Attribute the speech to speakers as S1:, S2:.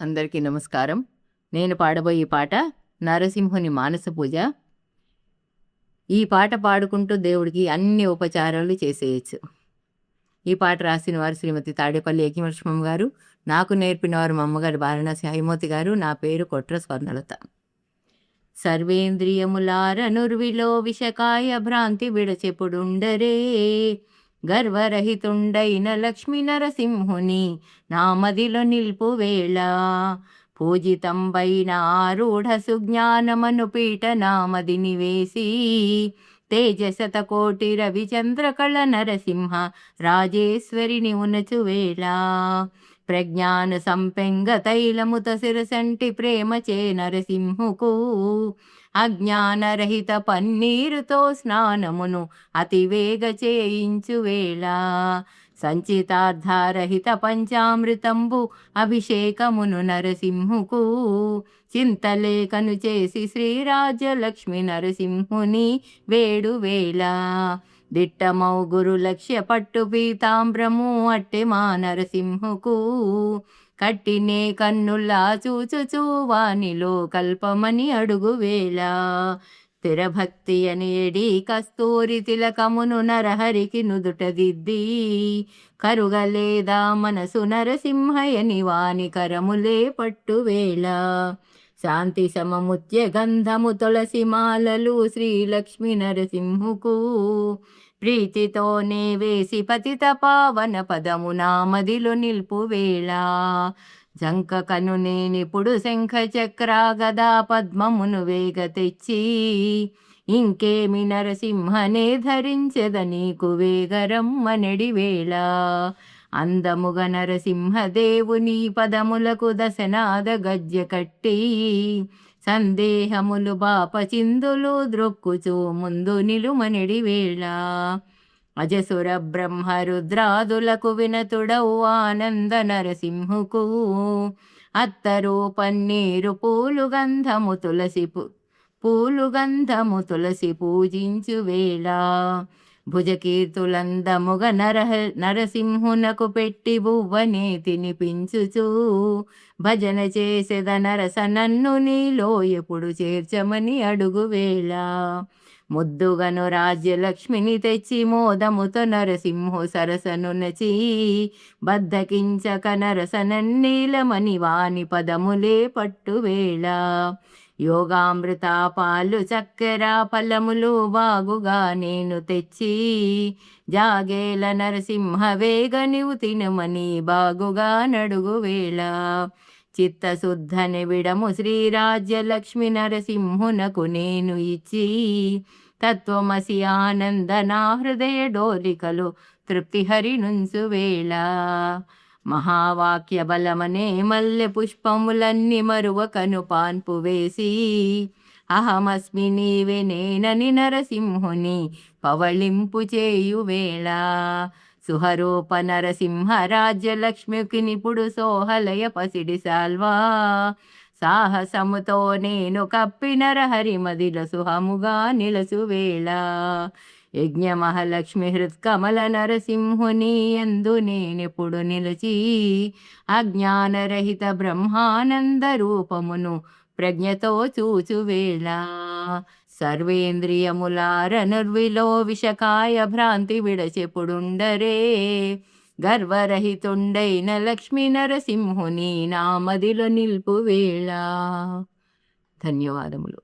S1: అందరికీ నమస్కారం. నేను పాడబోయే పాట నరసింహుని మానస పూజ. ఈ పాట పాడుకుంటూ దేవుడికి అన్ని ఉపచారాలు చేసేయచ్చు. ఈ పాట రాసిన వారు శ్రీమతి తాడేపల్లి యజ్ఞలక్ష్మమ్మ గారు. నాకు నేర్పిన వారు మా అమ్మగారు వారణాసి హైమోతి గారు. నా పేరు కొట్ర స్వర్ణలత. సర్వేంద్రియములారనుర్విలో విషకాయ భ్రాంతి విడచెపుడుండరే, గర్వరహితుండైన లక్ష్మీ నరసింహుని నామదిలో నిల్పు వేళ, పూజితంబైన ఆరూఢ సుజ్ఞానమను పీఠ నామది నివేసి, తేజశత కోటి రవిచంద్రకళ నరసింహ రాజేశ్వరిని ఉనచువేళ, ప్రజ్ఞాన సంపెంగ తైలముత శిరసంటి ప్రేమచే నరసింహుకు, అజ్ఞానరహిత పన్నీరుతో స్నానమును అతివేగ చేయించువేళ, సంచితార్థరహిత పంచామృతంబు అభిషేకమును నరసింహుకు, చింతలేఖను చేసి శ్రీరాజ్యలక్ష్మి నరసింహుని వేడువేళ, దిట్టమౌ గురు లక్ష్య పట్టు పీతాంబ్రము అట్టె మా నరసింహుకు, కట్టినే కన్నుల్లా చూచుచూ వానిలో కల్పమని అడుగువేళ, స్థిరభక్తి అని ఎడి కస్తూరి తిలకమును నరహరికి నుదుట దిద్ది, కరుగలేదా మనసు నరసింహయని వాని కరములే పట్టువేళ, శాంతి సమముత్య గంధము తులసి మాలలు శ్రీలక్ష్మి నరసింహుకు, ప్రీతితోనే వేసి పతిత పావన పదము నామదిలో నిల్పువేళ, జంక కనునేనిప్పుడు శంఖ చక్ర గదా పద్మమును వేగ తెచ్చి, ఇంకేమి నరసింహనే ధరించెద నీకు వేగరమ్మనెడి వేళ, అందముగ నరసింహదేవుని పదములకు దశనాద గజ్జ కట్టి, సందేహములు బాప చిందులు ద్రొక్కుచూ ముందు నిలుమనెడి వేళ, అజసుర బ్రహ్మ రుద్రాదులకు వినతుడవు ఆనంద నరసింహుకు, అత్తరు పన్నీరు పూలు గంధము తులసి పూజించు వేళ, భుజకీర్తులందముగ నరసింహునకు పెట్టి బువ్వనే తినిపించుచు, భజన చేసెద నరస నన్ను నీలో ఎప్పుడు చేర్చమని అడుగువేళ, ముద్దుగను రాజ్యలక్ష్మిని తెచ్చి మోదముతో నరసింహు సరసను నచి, బద్ధకించక నరసనన్నీలమని వాని పదములే పట్టువేళ, యోగామృత పాలు చక్కెర ఫలములు బాగుగా నేను తెచ్చి, జాగేల నరసింహ వేగ నీవు తినమని బాగుగా నడుగువేళ, చిత్తశుద్ధని విడము శ్రీరాజ్యలక్ష్మి నరసింహునకు నేను ఇచ్చి, తత్వమసి ఆనంద నా హృదయ డోలికలు తృప్తి హరినుంచువేళ, మహావాక్య బలమనే మల్లె పుష్పములన్నీ మరువకను పాన్పు వేసి, అహమస్మి నీవే నేనని నరసింహుని పవళింపు చేయువేళ, సుహరూప నరసింహ రాజ్యలక్ష్మికి నిపుడు సోహలయ పసిడి సాల్వా, సాహసముతో నేను కప్పి నరహరి మదిల సుహముగా నిలసువేళ, యజ్ఞమహాలక్ష్మి హృత్కమల నరసింహుని యందు నేనెప్పుడు నిలిచి, అజ్ఞానరహిత బ్రహ్మానంద రూపమును ప్రజ్ఞతో చూచువేళ, సర్వేంద్రియములారనుర్విలో విషకాయ భ్రాంతి విడచెపుడుండరే, గర్వరహితుండైన లక్ష్మీ నరసింహుని నామదిలో నిల్పువేళ. ధన్యవాదములు.